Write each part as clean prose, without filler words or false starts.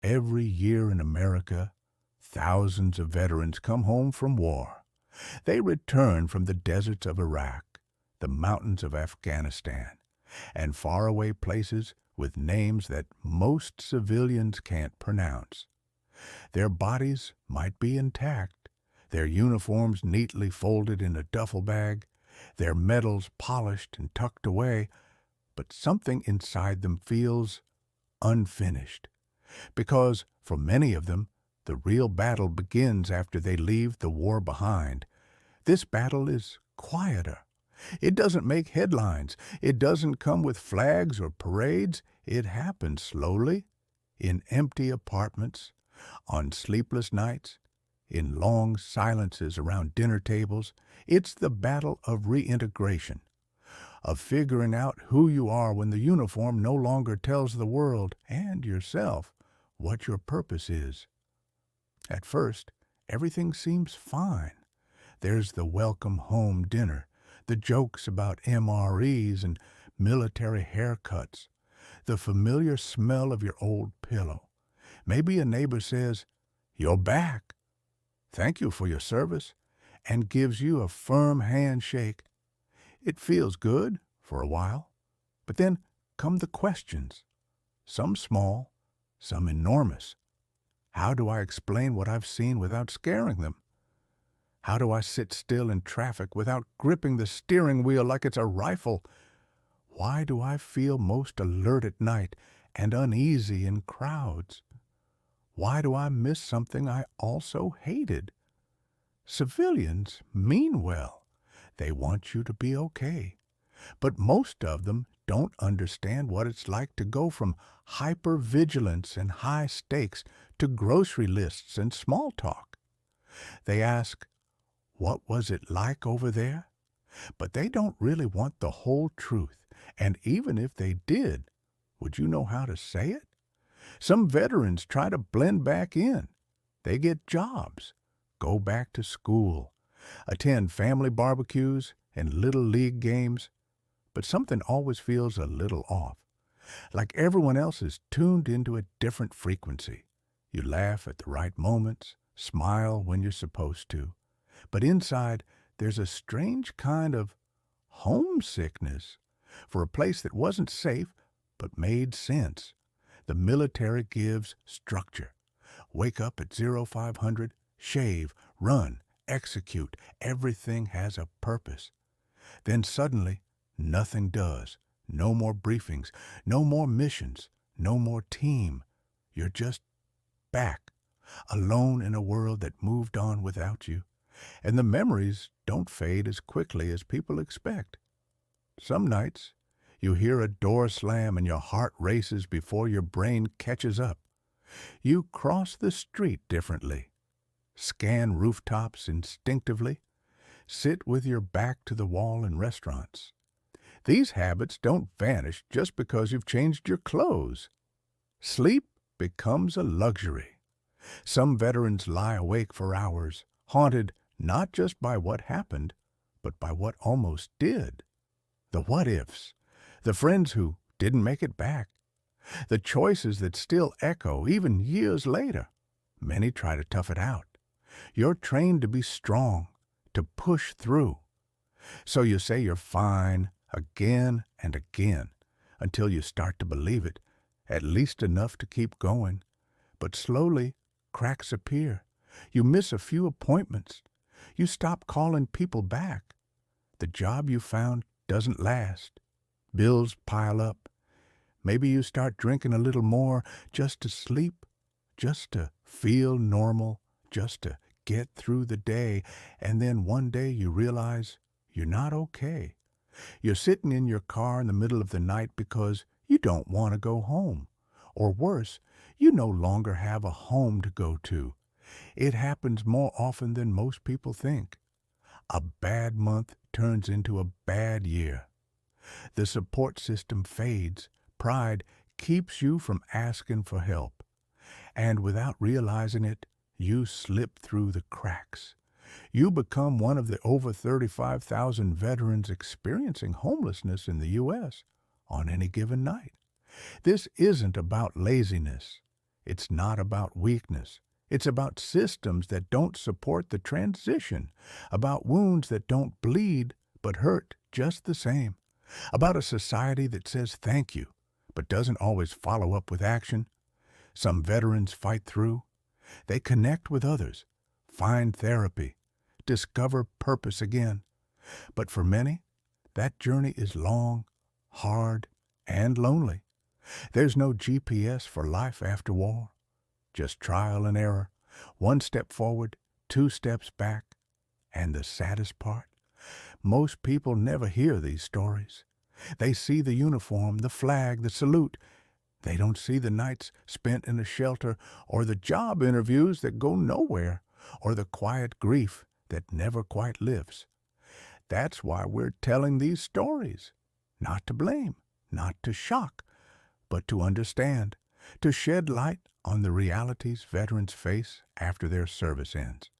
Every year in America, thousands of veterans come home from war. They return from the deserts of Iraq, the mountains of Afghanistan, and faraway places with names that most civilians can't pronounce. Their bodies might be intact, their uniforms neatly folded in a duffel bag, their medals polished and tucked away, but something inside them feels unfinished. Because, for many of them, the real battle begins after they leave the war behind. This battle is quieter. It doesn't make headlines. It doesn't come with flags or parades. It happens slowly, in empty apartments, on sleepless nights, in long silences around dinner tables. It's the battle of reintegration, of figuring out who you are when the uniform no longer tells the world and yourself what your purpose is. At first, everything seems fine. There's the welcome home dinner, the jokes about MREs and military haircuts, the familiar smell of your old pillow. Maybe a neighbor says, "You're back. Thank you for your service," and gives you a firm handshake. It feels good for a while, but then come the questions, some small, some enormous. How do I explain what I've seen without scaring them? How do I sit still in traffic without gripping the steering wheel like it's a rifle? Why do I feel most alert at night and uneasy in crowds? Why do I miss something I also hated? Civilians mean well. They want you to be okay. But most of them don't understand what it's like to go from hypervigilance and high stakes to grocery lists and small talk. They ask, "What was it like over there?" But they don't really want the whole truth. And even if they did, would you know how to say it? Some veterans try to blend back in. They get jobs, go back to school, attend family barbecues and little league games, but something always feels a little off. Like everyone else is tuned into a different frequency. You laugh at the right moments, smile when you're supposed to, but inside there's a strange kind of homesickness for a place that wasn't safe but made sense. The military gives structure. Wake up at 0500, shave, run, execute. Everything has a purpose. Then suddenly, nothing does. No more briefings, no more missions, no more team. You're just back, alone in a world that moved on without you. And the memories don't fade as quickly as people expect. Some nights, you hear a door slam and your heart races before your brain catches up. You cross the street differently, scan rooftops instinctively, sit with your back to the wall in restaurants. These habits don't vanish just because you've changed your clothes. Sleep becomes a luxury. Some veterans lie awake for hours, haunted not just by what happened, but by what almost did. The what-ifs, the friends who didn't make it back, the choices that still echo even years later. Many try to tough it out. You're trained to be strong, to push through. So you say you're fine again and again until you start to believe it, at least enough to keep going. But slowly, cracks appear. You miss a few appointments. You stop calling people back. The job you found doesn't last. Bills pile up. Maybe you start drinking a little more just to sleep, just to feel normal, just to get through the day. And then one day you realize you're not okay. You're sitting in your car in the middle of the night because you don't want to go home. Or worse, you no longer have a home to go to. It happens more often than most people think. A bad month turns into a bad year. The support system fades. Pride keeps you from asking for help. And without realizing it, you slip through the cracks. You become one of the over 35,000 veterans experiencing homelessness in the U.S. on any given night. This isn't about laziness. It's not about weakness. It's about systems that don't support the transition, about wounds that don't bleed but hurt just the same, about a society that says thank you but doesn't always follow up with action. Some veterans fight through. They connect with others, find therapy, discover purpose again. But for many, that journey is long, hard, and lonely. There's no GPS for life after war, just trial and error, one step forward, two steps back. And the saddest part, most people never hear these stories. They see the uniform, the flag, the salute. They don't see the nights spent in a shelter, or the job interviews that go nowhere, or the quiet grief that never quite lives. That's why we're telling these stories. Not to blame, not to shock, but to understand, to shed light on the realities veterans face after their service ends.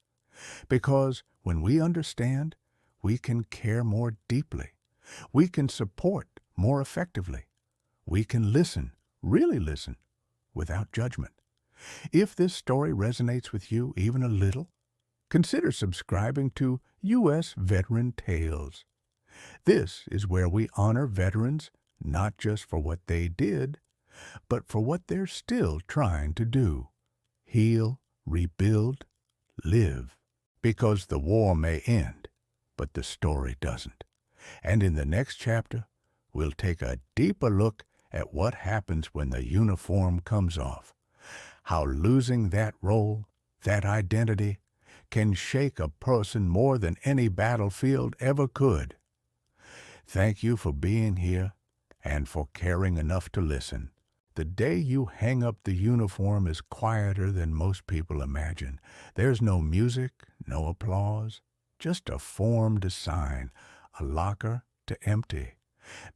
Because when we understand, we can care more deeply. We can support more effectively. We can listen, really listen, without judgment. If this story resonates with you even a little, consider subscribing to U.S. Veteran Tales. This is where we honor veterans not just for what they did, but for what they're still trying to do. Heal, rebuild, live. Because the war may end, but the story doesn't. And in the next chapter, we'll take a deeper look at what happens when the uniform comes off, how losing that role, that identity, can shake a person more than any battlefield ever could. Thank you for being here and for caring enough to listen. The day you hang up the uniform is quieter than most people imagine. There's no music, no applause, just a form to sign, a locker to empty,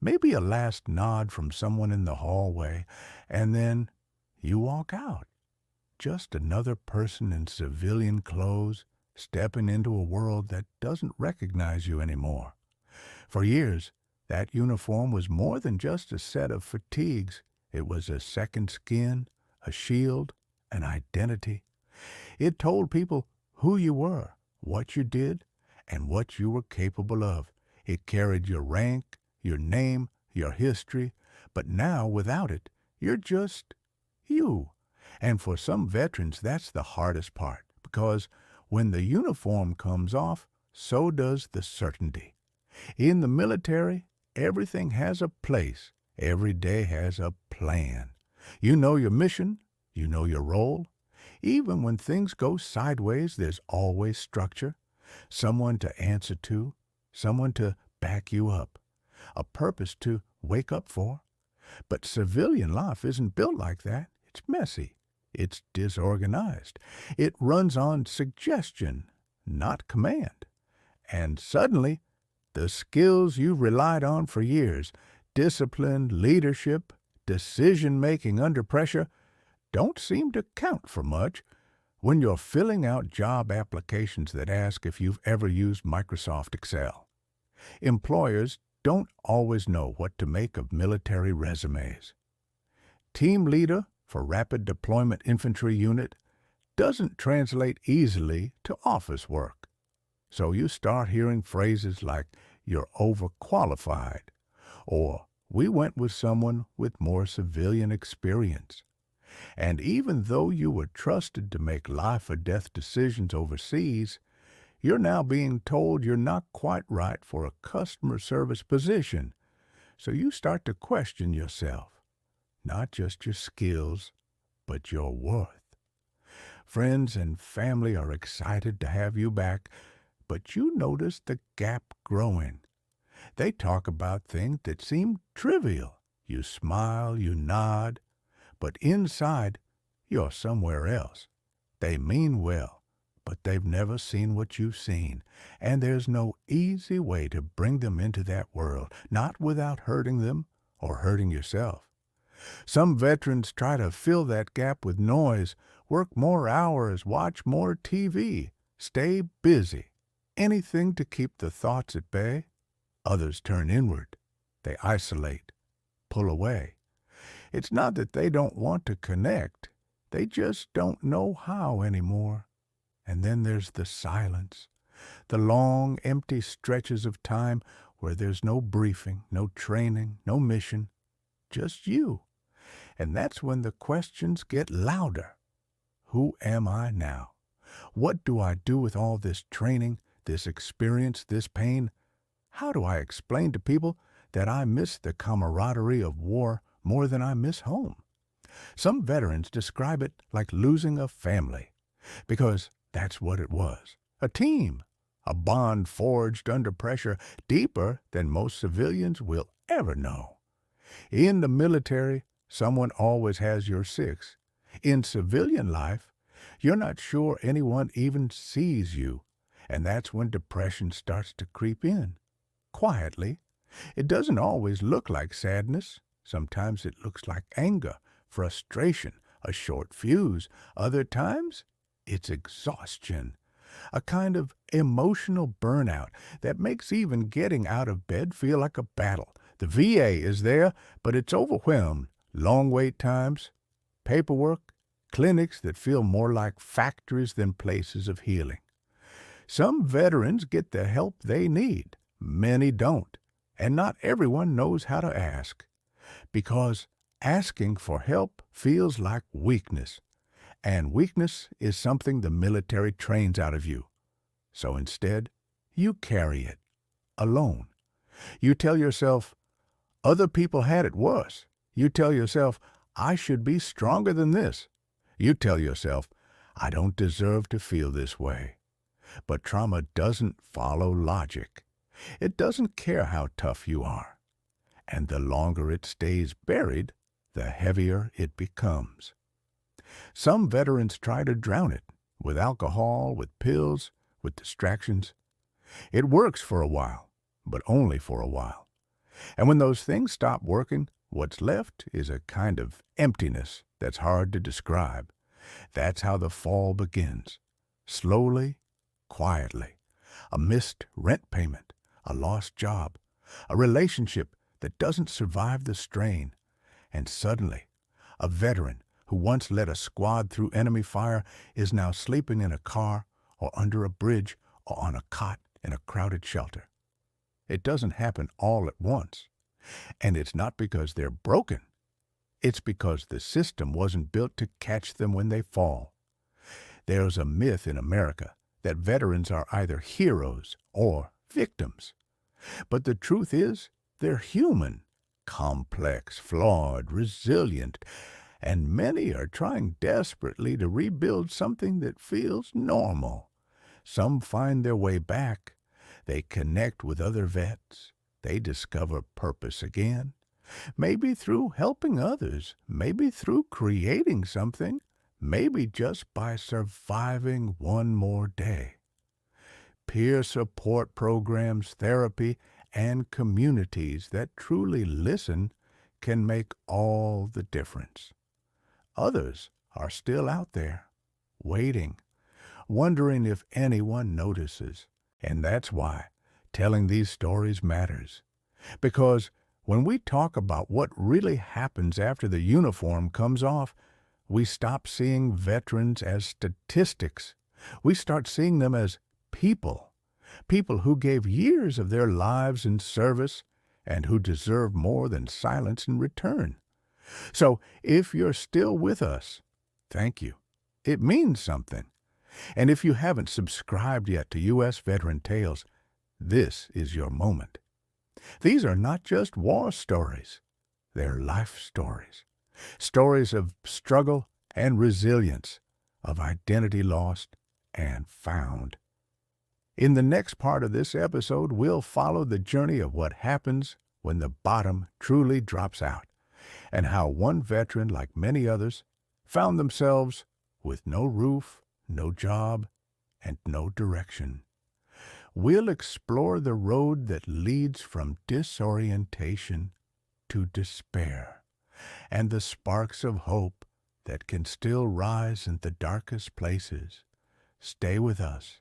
maybe a last nod from someone in the hallway, and then you walk out. Just another person in civilian clothes stepping into a world that doesn't recognize you anymore. For years, that uniform was more than just a set of fatigues. It was a second skin, a shield, an identity. It told people who you were, what you did, and what you were capable of. It carried your rank, your name, your history, but now without it, you're just you. And for some veterans, that's the hardest part, because when the uniform comes off, so does the certainty. In the military, everything has a place. Every day has a plan. You know your mission. You know your role. Even when things go sideways, there's always structure. Someone to answer to. Someone to back you up. A purpose to wake up for. But civilian life isn't built like that. It's messy. It's disorganized. It runs on suggestion, not command. And suddenly, the skills you've relied on for years, discipline, leadership, decision-making under pressure, don't seem to count for much when you're filling out job applications that ask if you've ever used Microsoft Excel. Employers don't always know what to make of military resumes. Team leader for Rapid Deployment Infantry Unit doesn't translate easily to office work. So you start hearing phrases like, "You're overqualified," or "We went with someone with more civilian experience." And even though you were trusted to make life or death decisions overseas, you're now being told you're not quite right for a customer service position. So you start to question yourself, not just your skills, but your worth. Friends and family are excited to have you back, but you notice the gap growing. They talk about things that seem trivial. You smile, you nod, but inside, you're somewhere else. They mean well, but they've never seen what you've seen, and there's no easy way to bring them into that world, not without hurting them or hurting yourself. Some veterans try to fill that gap with noise, work more hours, watch more TV, stay busy, anything to keep the thoughts at bay. Others turn inward. They isolate, pull away. It's not that they don't want to connect. They just don't know how anymore. And then there's the silence, the long, empty stretches of time where there's no briefing, no training, no mission, just you. And that's when the questions get louder. Who am I now? What do I do with all this training, this experience, this pain? How do I explain to people that I miss the camaraderie of war more than I miss home? Some veterans describe it like losing a family, because that's what it was. A team, a bond forged under pressure deeper than most civilians will ever know. In the military, someone always has your six. In civilian life, you're not sure anyone even sees you, and that's when depression starts to creep in. Quietly. It doesn't always look like sadness. Sometimes it looks like anger, frustration, a short fuse. Other times, it's exhaustion, a kind of emotional burnout that makes even getting out of bed feel like a battle. The VA is there, but it's overwhelmed. Long wait times, paperwork, clinics that feel more like factories than places of healing. Some veterans get the help they need. Many don't. And not everyone knows how to ask. Because asking for help feels like weakness. And weakness is something the military trains out of you. So instead, you carry it, alone. You tell yourself, other people had it worse. You tell yourself, I should be stronger than this. You tell yourself, I don't deserve to feel this way. But trauma doesn't follow logic. It doesn't care how tough you are. And the longer it stays buried, the heavier it becomes. Some veterans try to drown it, with alcohol, with pills, with distractions. It works for a while, but only for a while. And when those things stop working, what's left is a kind of emptiness that's hard to describe. That's how the fall begins. Slowly, quietly. A missed rent payment, a lost job, a relationship that doesn't survive the strain. And suddenly, a veteran who once led a squad through enemy fire is now sleeping in a car or under a bridge or on a cot in a crowded shelter. It doesn't happen all at once. And it's not because they're broken. It's because the system wasn't built to catch them when they fall. There's a myth in America that veterans are either heroes or victims. But the truth is, they're human, complex, flawed, resilient, and many are trying desperately to rebuild something that feels normal. Some find their way back. They connect with other vets. They discover purpose again. Maybe through helping others, maybe through creating something, maybe just by surviving one more day. Peer support programs, therapy, and communities that truly listen can make all the difference. Others are still out there, waiting, wondering if anyone notices. And that's why telling these stories matters. Because when we talk about what really happens after the uniform comes off, we stop seeing veterans as statistics. We start seeing them as people. People who gave years of their lives in service and who deserve more than silence in return. So if you're still with us, thank you. It means something. And if you haven't subscribed yet to U.S. Veteran Tales, this is your moment. These are not just war stories. They're life stories. Stories of struggle and resilience, of identity lost and found. In the next part of this episode, we'll follow the journey of what happens when the bottom truly drops out, and how one veteran, like many others, found themselves with no roof, no job, and no direction. We'll explore the road that leads from disorientation to despair, and the sparks of hope that can still rise in the darkest places. Stay with us.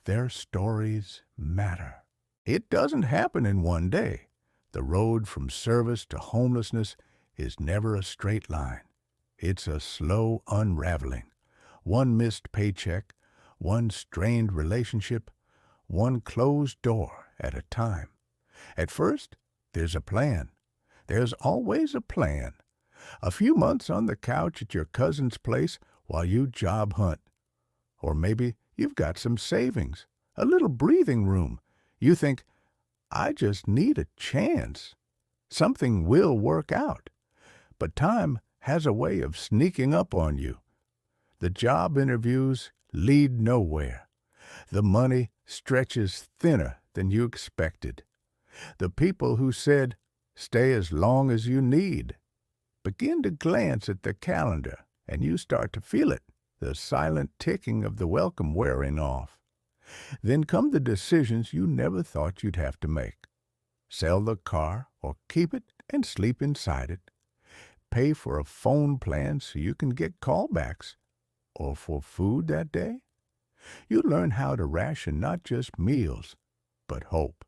Their stories matter. It doesn't happen in one day. The road from service to homelessness is never a straight line. It's a slow unraveling. One missed paycheck, one strained relationship, one closed door at a time. At first, there's a plan. There's always a plan. A few months on the couch at your cousin's place while you job hunt. Or maybe you've got some savings, a little breathing room. You think, I just need a chance. Something will work out. But time has a way of sneaking up on you. The job interviews lead nowhere. The money stretches thinner than you expected. The people who said, stay as long as you need, begin to glance at the calendar, and you start to feel it, the silent ticking of the welcome wearing off. Then come the decisions you never thought you'd have to make. Sell the car or keep it and sleep inside it. Pay for a phone plan so you can get callbacks, or for food that day. You learn how to ration not just meals, but hope.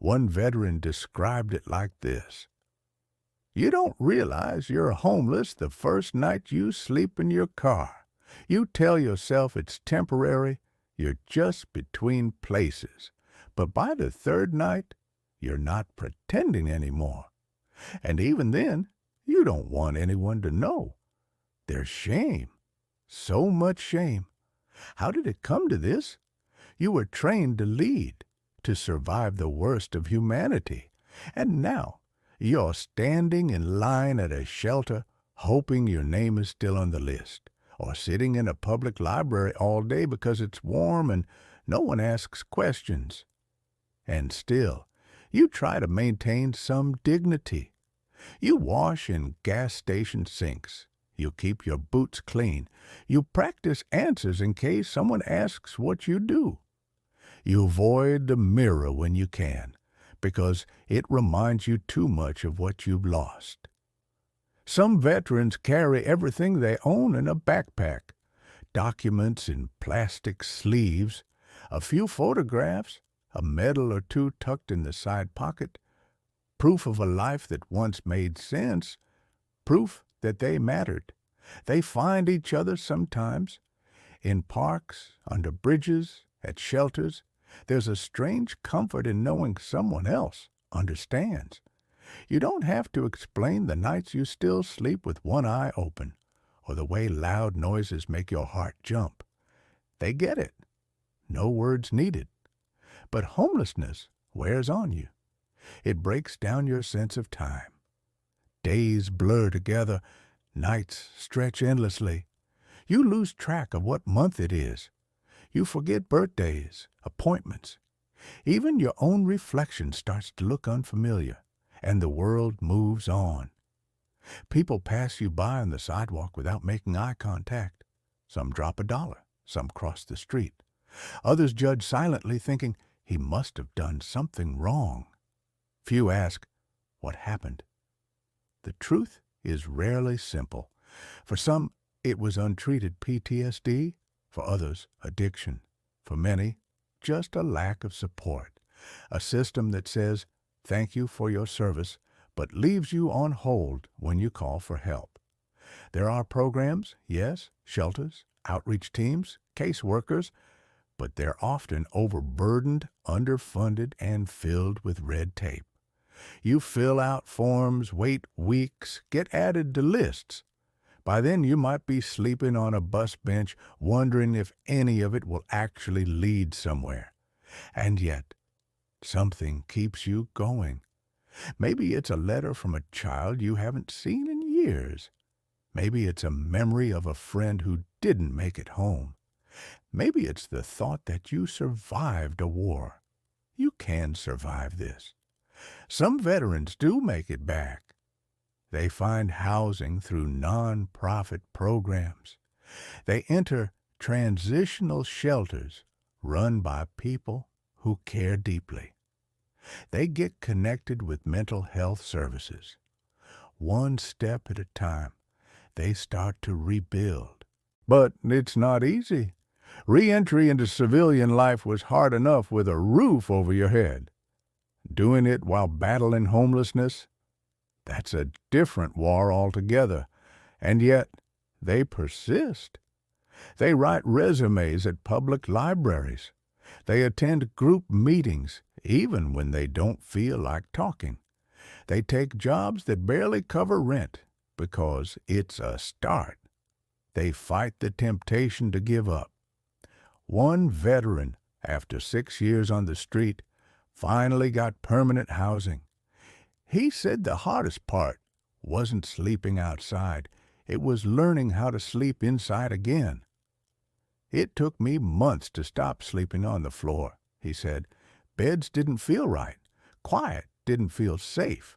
One veteran described it like this. You don't realize you're homeless the first night you sleep in your car. You tell yourself it's temporary, you're just between places. But by the third night, you're not pretending anymore. And even then, you don't want anyone to know. There's shame. So much shame. How did it come to this? You were trained to lead, to survive the worst of humanity. And now, you're standing in line at a shelter, hoping your name is still on the list, or sitting in a public library all day because it's warm and no one asks questions. And still, you try to maintain some dignity. You wash in gas station sinks. You keep your boots clean. You practice answers in case someone asks what you do. You avoid the mirror when you can, because it reminds you too much of what you've lost. Some veterans carry everything they own in a backpack, documents in plastic sleeves, a few photographs, a medal or two tucked in the side pocket, proof of a life that once made sense, proof that they mattered. They find each other sometimes, in parks, under bridges, at shelters. There's a strange comfort in knowing someone else understands. You don't have to explain the nights you still sleep with one eye open, or the way loud noises make your heart jump. They get it. No words needed. But homelessness wears on you. It breaks down your sense of time. Days blur together, nights stretch endlessly. You lose track of what month it is. You forget birthdays, appointments. Even your own reflection starts to look unfamiliar, and the world moves on. People pass you by on the sidewalk without making eye contact. Some drop $1, some cross the street. Others judge silently, thinking he must have done something wrong. Few ask, what happened? The truth is rarely simple. For some, it was untreated PTSD. For others, addiction. For many, just a lack of support. A system that says, thank you for your service, but leaves you on hold when you call for help. There are programs, yes, shelters, outreach teams, caseworkers, but they're often overburdened, underfunded, and filled with red tape. You fill out forms, wait weeks, get added to lists. By then you might be sleeping on a bus bench, wondering if any of it will actually lead somewhere. And yet, something keeps you going. Maybe it's a letter from a child you haven't seen in years. Maybe it's a memory of a friend who didn't make it home. Maybe it's the thought that you survived a war. You can survive this. Some veterans do make it back. They find housing through non-profit programs. They enter transitional shelters run by people who care deeply. They get connected with mental health services. One step at a time, they start to rebuild. But it's not easy. Re-entry into civilian life was hard enough with a roof over your head. Doing it while battling homelessness, that's a different war altogether, And yet, they persist. They write resumes at public libraries. They attend group meetings, even when they don't feel like talking. They take jobs that barely cover rent because it's a start. They fight the temptation to give up. One veteran, after 6 years on the street, finally got permanent housing. He said the hardest part wasn't sleeping outside. It was learning how to sleep inside again. It took me months to stop sleeping on the floor, he said. Beds didn't feel right. Quiet didn't feel safe.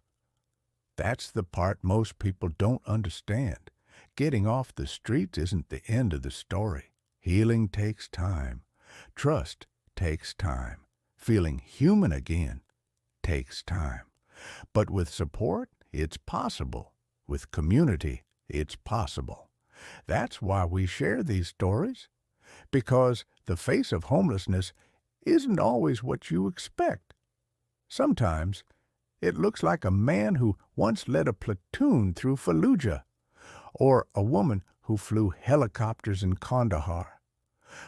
That's the part most people don't understand. Getting off the streets isn't the end of the story. Healing takes time. Trust takes time. Feeling human again takes time. But with support, it's possible. With community, it's possible. That's why we share these stories. Because the face of homelessness isn't always what you expect. Sometimes it looks like a man who once led a platoon through Fallujah, or a woman who flew helicopters in Kandahar,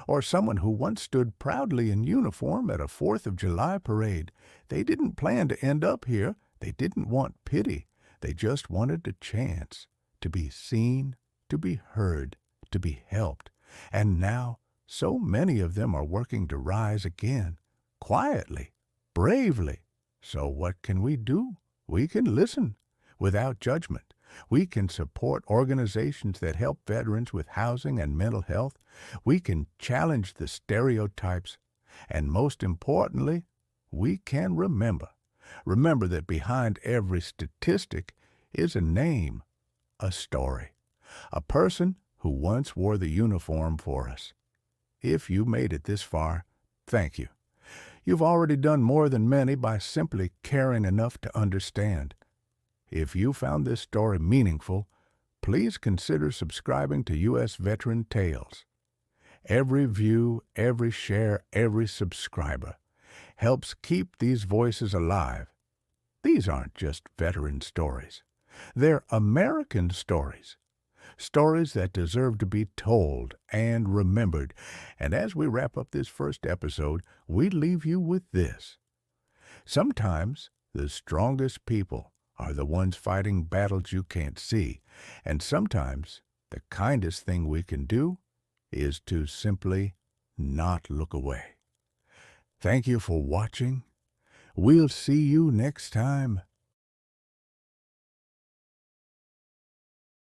or someone who once stood proudly in uniform at a 4th of July parade. They didn't plan to end up here. They didn't want pity. They just wanted a chance to be seen, to be heard, to be helped. And now, so many of them are working to rise again, quietly, bravely. So what can we do? We can listen without judgment. We can support organizations that help veterans with housing and mental health. We can challenge the stereotypes. And most importantly, we can remember that behind every statistic is a name, a story, a person who once wore the uniform for us. If you made it this far, thank you. You've already done more than many by simply caring enough to understand. If you found this story meaningful, please consider subscribing to U.S. Veteran Tales. Every view, every share, every subscriber helps keep these voices alive. These aren't just veteran stories. They're American stories. Stories that deserve to be told and remembered. And as we wrap up this first episode, we leave you with this. Sometimes the strongest people are the ones fighting battles you can't see. And sometimes the kindest thing we can do is to simply not look away. Thank you for watching. We'll see you next time.